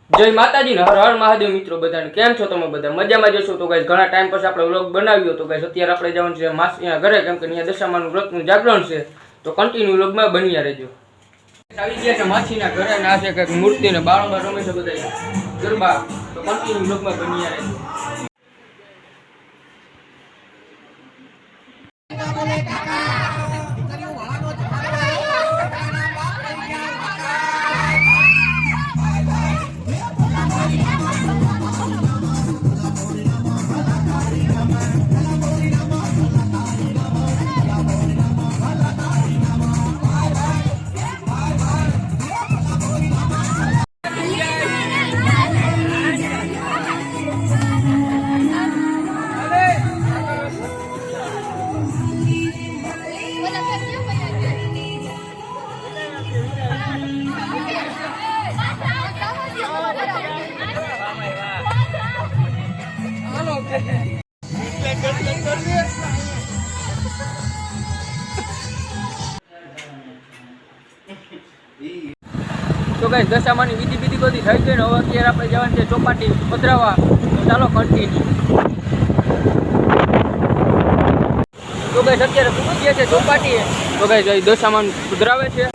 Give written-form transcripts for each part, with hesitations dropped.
જય માતાજી ને હર હર મહાદેવ મિત્રો બધાને કેમ છો તમે બધા મજામાં જશો તો ગાઈસ ઘણા ટાઈમ પછી આપણે વ્લોગ બનાવ્યો તો ગાઈસ અત્યારે આપણે જવાનું છે માસીના ઘરે કેમ કે અહીંયા દશામાનું વ્રતનું જાગરણ છે તો કન્ટિન્યુ વ્લોગમાં બન્યા રહેજો આવી ગયા છે માસીના ઘરે અને આ છે કંઈક મૂર્તિ ને બાળો રમે છે બધા ગરબા તો કન્ટિન્યુ વ્લોગમાં બન્યા રહેજો તો ગાઈસ દશામાની વિધિ બધી થઈ ગઈ ને હવે અત્યારે આપણે જવાનું છે ચોપાટી પધરાવા તો ચાલો કન્ટિન્યુ તો ગાઈસ અત્યારે પૂરી ગયા છે ચોપાટી તો ગાઈસ દશામાન પધરાવે છે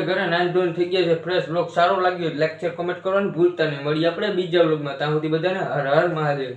ઘરે નાનધોન થઈ ગયા છે ફ્રેશ બ્લોગ સારો લાગ્યો લાઈક શેર કમેન્ટ કરવાનું ભૂલતા નહીં. મળી આપણે બીજા બ્લોગમાં ત્યાં સુધી બધાને હર હર મહાદેવ.